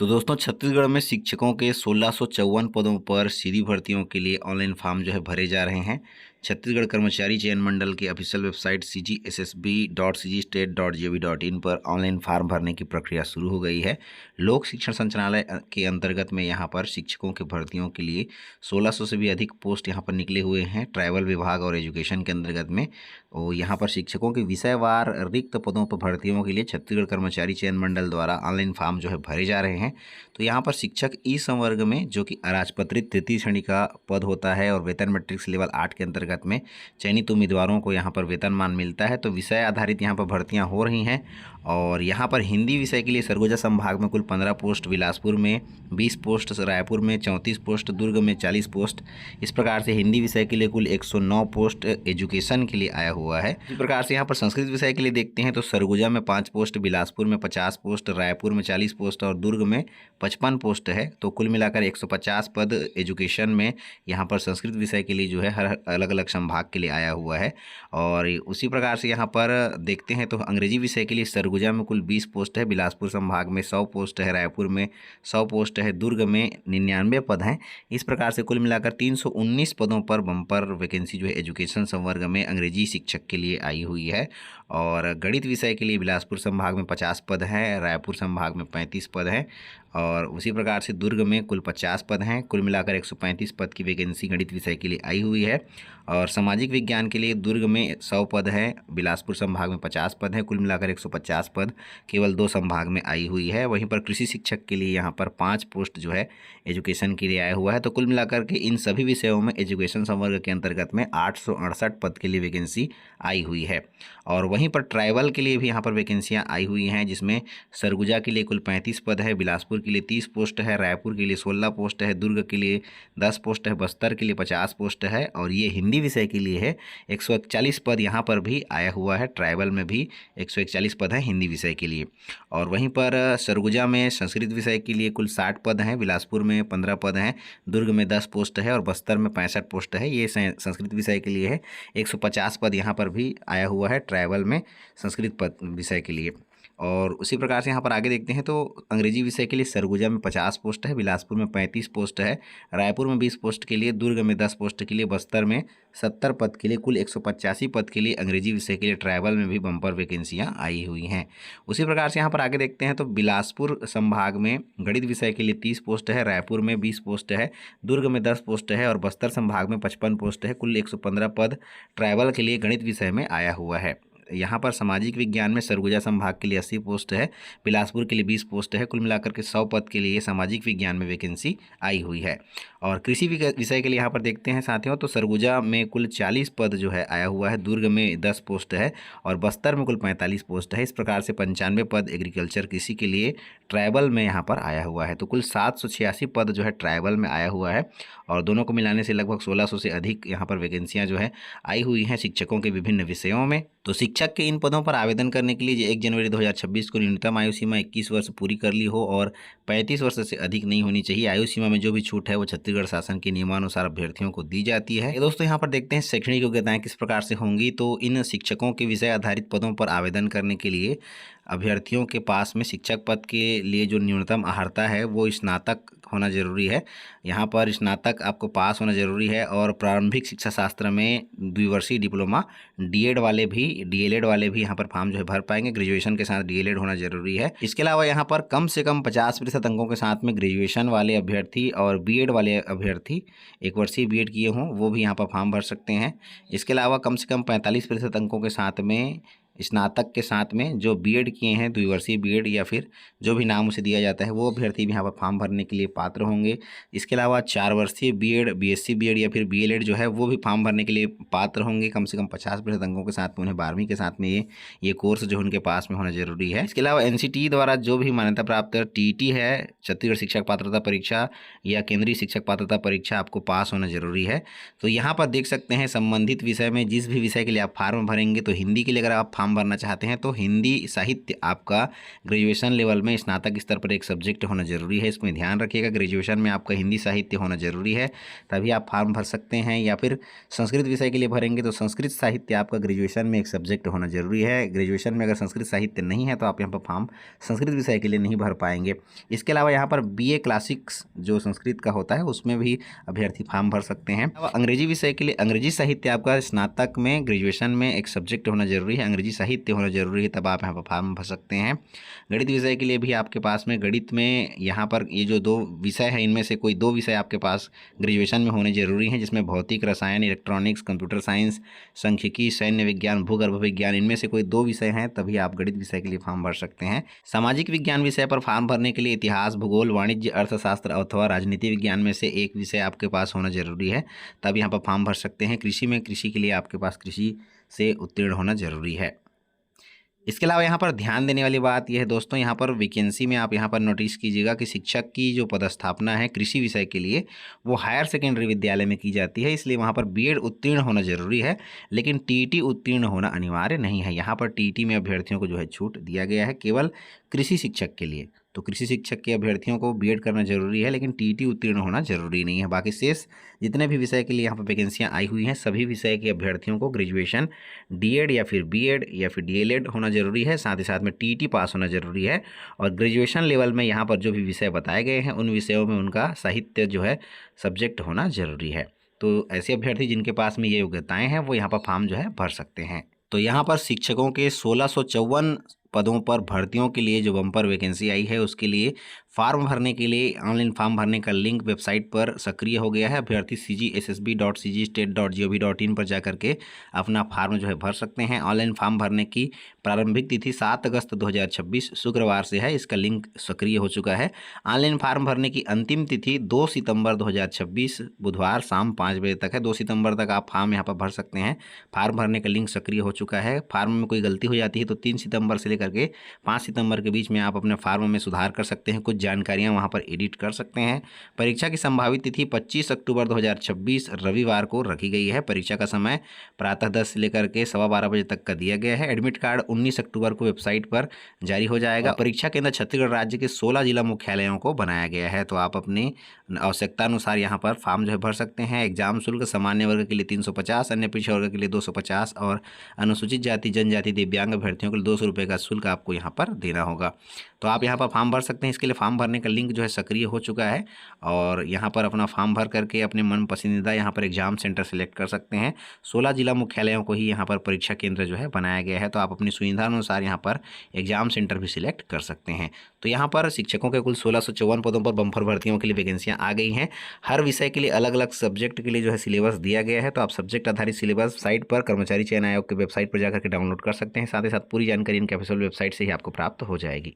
तो दोस्तों छत्तीसगढ़ में शिक्षकों के 1654 पदों पर सीधी भर्तियों के लिए ऑनलाइन फॉर्म जो है भरे जा रहे हैं। छत्तीसगढ़ कर्मचारी चयन मंडल की ऑफिशियल वेबसाइट cgssb.cgstate.gov.in पर ऑनलाइन फॉर्म भरने की प्रक्रिया शुरू हो गई है। लोक शिक्षण संचालनालय के अंतर्गत में यहाँ पर शिक्षकों की भर्तियों के लिए 1600 से भी अधिक पोस्ट यहाँ पर निकले हुए हैं। ट्राइबल विभाग और एजुकेशन के अंतर्गत में और यहाँ पर शिक्षकों के विषयवार रिक्त पदों पर भर्तियों के लिए छत्तीसगढ़ कर्मचारी चयन मंडल द्वारा ऑनलाइन फॉर्म जो है भरे जा रहे हैं। तो यहाँ पर शिक्षक ई संवर्ग में जो कि अराजपत्रित तृतीय श्रेणी का पद होता है और वेतन मैट्रिक्स लेवल 8 के अंतर्गत में चयनित उम्मीदवारों को यहाँ पर वेतनमान मिलता है। तो विषय आधारित यहाँ पर भर्तियाँ हो रही हैं और यहाँ पर हिंदी विषय के लिए सरगुजा संभाग में कुल 15 पोस्ट, बिलासपुर में 20 पोस्ट, रायपुर में 34 पोस्ट, दुर्ग में 40 पोस्ट। इस प्रकार से हिंदी विषय के लिए कुल 109 पोस्ट एजुकेशन के लिए आया हुआ है। इस प्रकार से यहाँ पर संस्कृत विषय के लिए देखते हैं तो सरगुजा में 5 पोस्ट, बिलासपुर में 50 पोस्ट, रायपुर में 40 पोस्ट और दुर्ग में 55 पोस्ट है। तो कुल मिलाकर 150 पद एजुकेशन में यहाँ पर संस्कृत विषय के लिए जो है हर अलग अलग संभाग के लिए आया हुआ है। और उसी प्रकार से यहाँ पर देखते हैं तो अंग्रेजी विषय के लिए सरगुजा में कुल 20 पोस्ट है, बिलासपुर संभाग में 100 पोस्ट है, रायपुर में 100 पोस्ट है, दुर्ग में 99 पद हैं। इस प्रकार से कुल मिलाकर 319 पदों पर बम्पर वैकेंसी जो है एजुकेशन संवर्ग में अंग्रेजी शिक्षक के लिए आई हुई है। और गणित विषय के लिए बिलासपुर संभाग में 50 पद हैं, रायपुर संभाग में 35 पद हैं और उसी प्रकार से दुर्ग में कुल 50 पद हैं। कुल मिलाकर 135 पद की वैकेंसी गणित विषय के लिए आई हुई है। और सामाजिक विज्ञान के लिए दुर्ग में 100 पद हैं, बिलासपुर संभाग में 50 पद हैं। कुल मिलाकर 150 पद केवल 2 संभाग में आई हुई है। वहीं पर कृषि शिक्षक के लिए यहाँ पर 5 पोस्ट जो है एजुकेशन के लिए आया हुआ है। तो कुल मिलाकर के इन सभी विषयों में एजुकेशन संवर्ग के अंतर्गत में 868 पद के लिए वैकेंसी आई हुई है। और वहीं पर ट्राइबल के लिए भी यहाँ पर वैकेंसियाँ आई हुई हैं, जिसमें सरगुजा के लिए कुल 35 पद है, बिलासपुर के लिए 30 पोस्ट है, रायपुर के लिए 16 पोस्ट है, दुर्ग के लिए 10 पोस्ट है, बस्तर के लिए 50 पोस्ट है। और ये हिंदी विषय के लिए है 141 पद यहाँ पर भी आया हुआ है। ट्राइबल में भी 141 पद है हिंदी विषय के लिए। और वहीं पर सरगुजा में संस्कृत विषय के लिए कुल 60 पद हैं, बिलासपुर में 15 पद हैं, दुर्ग में 10 पोस्ट है और बस्तर में 65 पोस्ट है। ये संस्कृत विषय के लिए है। 150 पद यहाँ पर भी आया हुआ है ट्राइबल में संस्कृत पद विषय के लिए। और उसी प्रकार से यहाँ पर आगे देखते हैं तो अंग्रेजी विषय के लिए सरगुजा में 50 पोस्ट है, बिलासपुर में 35 पोस्ट है, रायपुर में 20 पोस्ट के लिए, दुर्ग में 10 पोस्ट के लिए, बस्तर में 70 पद के लिए, कुल 185 पद के लिए अंग्रेजी विषय के लिए ट्राइबल में भी बम्पर वैकेंसियाँ आई हुई हैं। उसी प्रकार से यहाँ पर आगे देखते हैं तो बिलासपुर संभाग में गणित विषय के लिए 30 पोस्ट है, रायपुर में 20 पोस्ट है, दुर्ग में 10 पोस्ट है और बस्तर संभाग में 55 पोस्ट है। कुल 115 पद ट्राइबल के लिए गणित विषय में आया हुआ है। यहाँ पर सामाजिक विज्ञान में सरगुजा संभाग के लिए 80 पोस्ट है, बिलासपुर के लिए 20 पोस्ट है। कुल मिलाकर के 100 पद के लिए सामाजिक विज्ञान में वैकेंसी आई हुई है। और कृषि विषय के लिए यहाँ पर देखते हैं साथियों तो सरगुजा में कुल 40 पद जो है आया हुआ है, दुर्ग में 10 पोस्ट है और बस्तर में कुल 45 पोस्ट है। इस प्रकार से 95 पद एग्रीकल्चर कृषि के लिए ट्राइबल में यहाँ पर आया हुआ है। तो कुल 786 पद जो है ट्राइबल में आया हुआ है और दोनों को मिलाने से लगभग 1600 से अधिक यहाँ पर वैकेंसियाँ जो है आई हुई हैं शिक्षकों के विभिन्न विषयों में। तो शिक्षक के इन पदों पर आवेदन करने के लिए 1 जनवरी 2026 को न्यूनतम आयु सीमा 21 वर्ष पूरी कर ली हो और 35 वर्ष से अधिक नहीं होनी चाहिए। आयु सीमा में जो भी छूट है वो छत्तीसगढ़ शासन के नियमानुसार अभ्यर्थियों को दी जाती है। दोस्तों यहाँ पर देखते हैं शैक्षणिक योग्यताएं किस प्रकार से होंगी। तो इन शिक्षकों के विषय आधारित पदों पर आवेदन करने के लिए अभ्यर्थियों के पास में शिक्षक पद के लिए जो न्यूनतम अर्हता है वो स्नातक होना जरूरी है। यहाँ पर स्नातक आपको पास होना जरूरी है और प्रारंभिक शिक्षा शास्त्र में द्विवर्षीय डिप्लोमा, डीएड वाले भी, डीएलएड वाले भी यहाँ पर फॉर्म जो है भर पाएंगे। ग्रेजुएशन के साथ डीएलएड होना जरूरी है। इसके अलावा यहाँ पर कम से कम 50% अंकों के साथ में ग्रेजुएशन वाले अभ्यर्थी और बीएड वाले अभ्यर्थी 1 वर्षीय बीएड किए हों वो भी यहाँ पर फॉर्म भर सकते हैं। इसके अलावा कम से कम 45% अंकों के साथ में स्नातक के साथ में जो बीएड किए हैं, द्विवर्षीय बीएड या फिर जो भी नाम उसे दिया जाता है, वो अभ्यर्थी भी यहाँ पर फॉर्म भरने के लिए पात्र होंगे। इसके अलावा 4 वर्षीय बीएड, बीएससी बीएड या फिर बीएलएड जो है वो भी फॉर्म भरने के लिए पात्र होंगे। कम से कम 50% अंकों के साथ में उन्हें 12वीं के साथ में ये कोर्स जो उनके पास में होना जरूरी है। इसके अलावा एनसीटी द्वारा जो भी मान्यता प्राप्त टीईटी है, छत्तीसगढ़ शिक्षक पात्रता परीक्षा या केंद्रीय शिक्षक पात्रता परीक्षा, आपको पास होना जरूरी है। तो यहाँ पर देख सकते हैं संबंधित विषय में जिस भी विषय के लिए आप फॉर्म भरेंगे तो हिंदी के लिए अगर आप फॉर्म भरना चाहते हैं तो हिंदी साहित्य आपका ग्रेजुएशन लेवल में स्नातक स्तर पर एक सब्जेक्ट होना जरूरी है। इसमें ध्यान रखिएगा, ग्रेजुएशन में आपका हिंदी साहित्य होना जरूरी है, तभी आप फॉर्म भर सकते हैं। या फिर संस्कृत विषय के लिए भरेंगे तो संस्कृत साहित्य आपका ग्रेजुएशन में एक सब्जेक्ट होना जरूरी है। ग्रेजुएशन में अगर संस्कृत साहित्य नहीं है तो आप यहाँ पर फॉर्म संस्कृत विषय के लिए नहीं भर पाएंगे। इसके अलावा यहाँ पर BA क्लासिक्स जो संस्कृत का होता है उसमें भी अभ्यर्थी फॉर्म भर सकते हैं। अब अंग्रेजी विषय के लिए अंग्रेजी साहित्य आपका स्नातक में ग्रेजुएशन में एक सब्जेक्ट होना जरूरी है, अंग्रेजी साहित्य होना जरूरी है, तब आप यहाँ पर फॉर्म भर सकते हैं। गणित विषय के लिए भी आपके पास में गणित में यहाँ पर ये जो 2 विषय हैं इनमें से कोई 2 विषय आपके पास ग्रेजुएशन में होने जरूरी हैं, जिसमें भौतिक, रसायन, इलेक्ट्रॉनिक्स, कंप्यूटर साइंस, सांख्यिकी, सैन्य विज्ञान, भूगर्भ विज्ञान, इनमें से कोई 2 विषय हैं तभी आप गणित विषय के लिए फॉर्म भर सकते हैं। सामाजिक विज्ञान विषय पर फॉर्म भरने के लिए इतिहास, भूगोल, वाणिज्य, अर्थशास्त्र अथवा राजनीति विज्ञान में से एक विषय आपके पास होना जरूरी है, तब यहाँ पर फॉर्म भर सकते हैं। कृषि के लिए आपके पास कृषि से उत्तीर्ण होना जरूरी है। इसके अलावा यहाँ पर ध्यान देने वाली बात यह है दोस्तों, यहाँ पर वैकेंसी में आप यहाँ पर नोटिस कीजिएगा कि शिक्षक की जो पदस्थापना है कृषि विषय के लिए वो हायर सेकेंडरी विद्यालय में की जाती है, इसलिए वहाँ पर BEd उत्तीर्ण होना जरूरी है, लेकिन TET उत्तीर्ण होना अनिवार्य नहीं है। यहाँ पर TET में अभ्यर्थियों को जो है छूट दिया गया है केवल कृषि शिक्षक के लिए। तो कृषि शिक्षक के अभ्यर्थियों को BEd करना जरूरी है, लेकिन TET उत्तीर्ण होना जरूरी नहीं है। बाकी शेष जितने भी विषय के लिए यहाँ पर वैकेंसियाँ आई हुई हैं सभी विषय के अभ्यर्थियों को ग्रेजुएशन DEd या फिर BEd या फिर DLEd होना जरूरी है, साथ ही साथ में TET पास होना जरूरी है। और ग्रेजुएशन लेवल में यहाँ पर जो भी विषय बताए गए हैं उन विषयों में उनका साहित्य जो है सब्जेक्ट होना जरूरी है। तो ऐसे अभ्यर्थी जिनके पास में ये योग्यताएँ हैं वो यहाँ पर फॉर्म जो है भर सकते हैं। तो यहाँ पर शिक्षकों के 1654 पदों पर भर्तियों के लिए जो बम्पर वैकेंसी आई है उसके लिए फार्म भरने के लिए ऑनलाइन फॉर्म भरने का लिंक वेबसाइट पर सक्रिय हो गया है। अभ्यर्थी cgssb.cgstate.gov.in पर जाकर के अपना फार्म जो है भर सकते हैं। ऑनलाइन फॉर्म भरने की प्रारंभिक तिथि 7 अगस्त 2026 शुक्रवार से है, इसका लिंक सक्रिय हो चुका है। ऑनलाइन फॉर्म भरने की अंतिम तिथि 2 सितंबर 2026 बुधवार शाम 5 बजे तक है। 2 सितंबर तक आप फॉर्म यहाँ पर भर सकते हैं। फार्म भरने का लिंक सक्रिय हो चुका है। फार्म में कोई गलती हो जाती है तो 3 सितंबर से लेकर के 5 सितंबर के बीच में आप अपने फार्म में सुधार कर सकते हैं, कुछ जानकारियां वहां पर एडिट कर सकते हैं। परीक्षा की संभावित तिथि 25 अक्टूबर 2026 रविवार को रखी गई है। परीक्षा का समय प्रातः 10 से लेकर के 12:15 बजे तक का दिया गया है। एडमिट कार्ड 19 अक्टूबर को वेबसाइट पर जारी हो जाएगा। परीक्षा केंद्र छत्तीसगढ़ राज्य के 16 जिला मुख्यालयों को बनाया गया है, तो आप अपनी आवश्यकता अनुसार यहाँ पर फॉर्म जो है भर सकते हैं। एग्जाम शुल्क सामान्य वर्ग के लिए 350, अन्य पिछड़े वर्ग के लिए 250 और अनुसूचित जाति, जनजाति, दिव्यांग अभ्यर्थियों के लिए 200 रुपये का शुल्क आपको यहाँ पर देना होगा। तो आप यहाँ पर फॉर्म भर सकते हैं। इसके लिए फॉर्म भरने का लिंक जो है सक्रिय हो चुका है और यहाँ पर अपना फॉर्म भर करके अपने मन पसंदीदा यहाँ पर एग्जाम सेंटर सेलेक्ट कर सकते हैं। 16 जिला मुख्यालयों को ही यहाँ पर परीक्षा केंद्र जो है बनाया गया है, तो आप अपनी सुविधा अनुसार यहाँ पर एग्जाम सेंटर भी सिलेक्ट कर सकते हैं। तो यहाँ पर शिक्षकों के कुल 1654 पदों पर बम्पर भर्तियों के लिए वैकेंसियाँ आ गई हैं। हर विषय के लिए अलग अलग सब्जेक्ट के लिए जो है सिलेबस दिया गया है, तो आप सब्जेक्ट आधारित सिलेबस साइट पर कर्मचारी चयन आयोग के वेबसाइट पर जाकर के डाउनलोड कर सकते हैं। साथ ही साथ पूरी जानकारी इनके ऑफिशियल वेबसाइट से ही आपको प्राप्त हो जाएगी।